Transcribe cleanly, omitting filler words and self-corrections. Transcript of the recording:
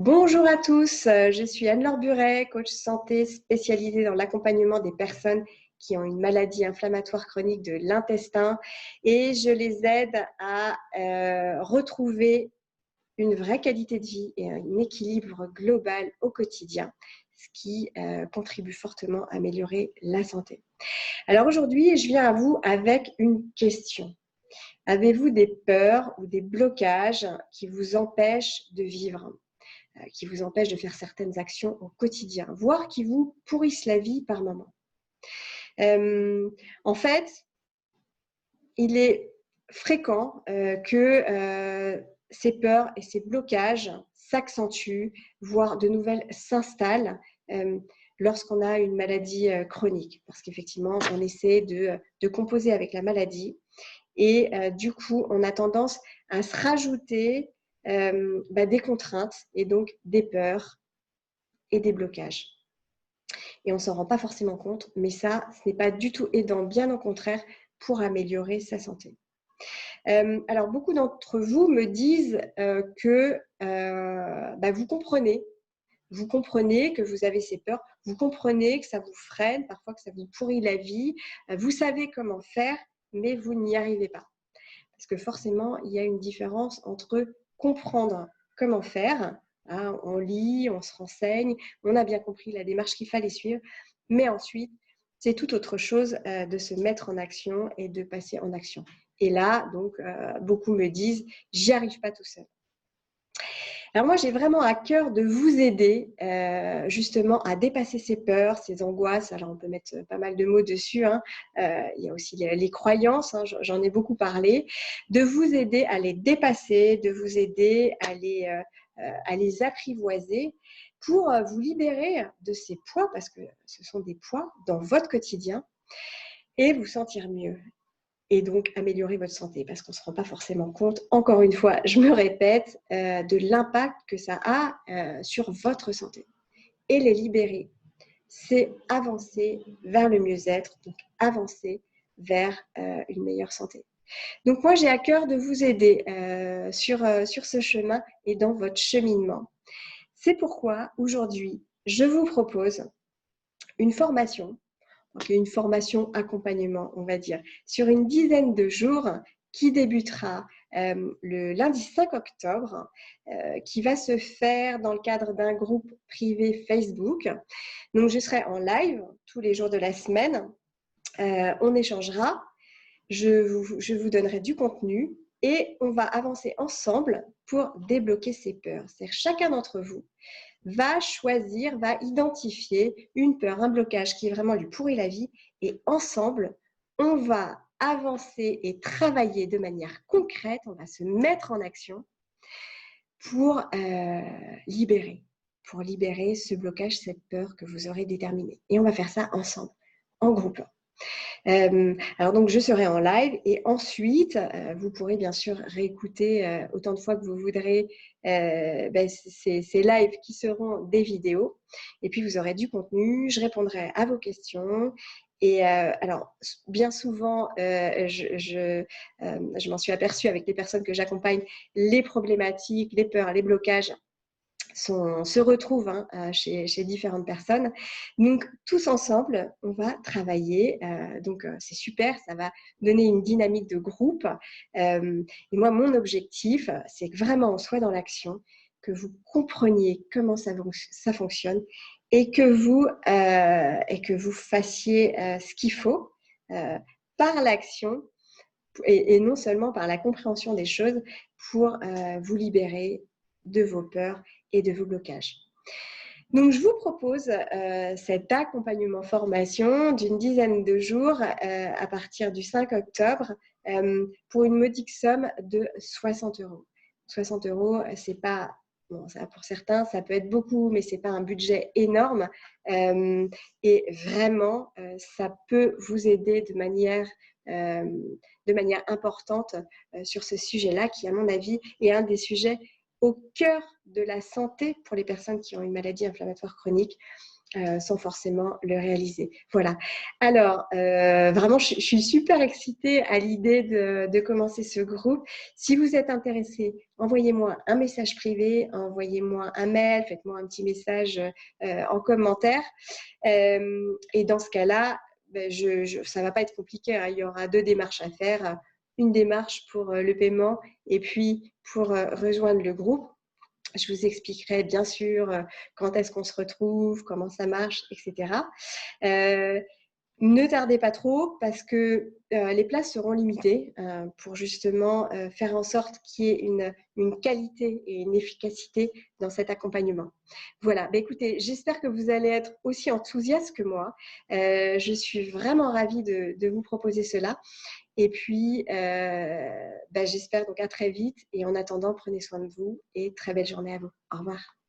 Bonjour à tous, je suis Anne-Laure Buret, coach santé spécialisée dans l'accompagnement des personnes qui ont une maladie inflammatoire chronique de l'intestin et je les aide à retrouver une vraie qualité de vie et un équilibre global au quotidien, ce qui contribue fortement à améliorer la santé. Alors aujourd'hui, je viens à vous avec une question. Avez-vous des peurs ou des blocages qui vous empêchent de vivre ? Qui vous empêchent de faire certaines actions au quotidien, voire qui vous pourrissent la vie par moments. En fait, il est fréquent que ces peurs et ces blocages s'accentuent, voire de nouvelles s'installent lorsqu'on a une maladie chronique, parce qu'effectivement, on essaie de composer avec la maladie et du coup, on a tendance à se rajouter des contraintes et donc des peurs et des blocages. Et on ne s'en rend pas forcément compte, mais ça, ce n'est pas du tout aidant, bien au contraire, pour améliorer sa santé. Alors, beaucoup d'entre vous me disent que vous comprenez que vous avez ces peurs, vous comprenez que ça vous freine, parfois que ça vous pourrit la vie, vous savez comment faire, mais vous n'y arrivez pas. Parce que forcément, il y a une différence entre comprendre comment faire, hein, on lit, on se renseigne, on a bien compris la démarche qu'il fallait suivre, mais ensuite, c'est tout autre chose de se mettre en action et de passer en action. Et là, donc, beaucoup me disent, j'y arrive pas tout seul. Alors moi, j'ai vraiment à cœur de vous aider justement à dépasser ces peurs, ces angoisses. Alors on peut mettre pas mal de mots dessus, hein. Il y a aussi les croyances, hein, j'en ai beaucoup parlé. De vous aider à les dépasser, de vous aider à les apprivoiser pour vous libérer de ces poids, parce que ce sont des poids dans votre quotidien, et vous sentir mieux. Et donc améliorer votre santé, parce qu'on ne se rend pas forcément compte, encore une fois, je me répète, de l'impact que ça a sur votre santé. Et les libérer, c'est avancer vers le mieux-être, donc avancer vers une meilleure santé. Donc moi, j'ai à cœur de vous aider sur ce chemin et dans votre cheminement. C'est pourquoi aujourd'hui, je vous propose une formation. Donc, une formation accompagnement, on va dire, sur une dizaine de jours qui débutera le lundi 5 octobre, qui va se faire dans le cadre d'un groupe privé Facebook. Donc, je serai en live tous les jours de la semaine. On échangera, je vous donnerai du contenu et on va avancer ensemble pour débloquer ces peurs. C'est-à-dire chacun d'entre vous va choisir, va identifier une peur, un blocage qui vraiment lui pourrit la vie et ensemble, on va avancer et travailler de manière concrète, on va se mettre en action pour libérer ce blocage, cette peur que vous aurez déterminée. Et on va faire ça ensemble, en groupe. Alors donc je serai en live et ensuite vous pourrez bien sûr réécouter autant de fois que vous voudrez ces lives qui seront des vidéos et puis vous aurez du contenu, je répondrai à vos questions et alors bien souvent je m'en suis aperçue avec les personnes que j'accompagne, les problématiques, les peurs, les blocages se retrouvent chez différentes personnes. Donc, tous ensemble, on va travailler. C'est super, ça va donner une dynamique de groupe. Et moi, mon objectif, c'est que vraiment on soit dans l'action, que vous compreniez comment ça fonctionne et que vous fassiez ce qu'il faut par l'action et non seulement par la compréhension des choses pour vous libérer de vos peurs et de vos blocages. Donc, je vous propose cet accompagnement formation d'une dizaine de jours à partir du 5 octobre pour une modique somme de 60 €. 60 €, c'est pas... Bon, ça, pour certains, ça peut être beaucoup, mais ce n'est pas un budget énorme. Et vraiment, ça peut vous aider de manière importante sur ce sujet-là, qui, à mon avis, est un des sujets au cœur de la santé pour les personnes qui ont une maladie inflammatoire chronique. sans forcément le réaliser. Voilà. Alors, vraiment, je suis super excitée à l'idée de commencer ce groupe. Si vous êtes intéressé, envoyez-moi un message privé, envoyez-moi un mail, faites-moi un petit message en commentaire. Et dans ce cas-là, ben, ça ne va pas être compliqué, hein. Il y aura 2 démarches à faire. Une démarche pour le paiement et puis pour rejoindre le groupe. Je vous expliquerai bien sûr quand est-ce qu'on se retrouve, comment ça marche, etc. Ne tardez pas trop parce que les places seront limitées pour justement faire en sorte qu'il y ait une qualité et une efficacité dans cet accompagnement. Voilà, bah, écoutez, j'espère que vous allez être aussi enthousiaste que moi. Je suis vraiment ravie de vous proposer cela. Et puis, bah, j'espère donc à très vite. Et en attendant, prenez soin de vous et très belle journée à vous. Au revoir.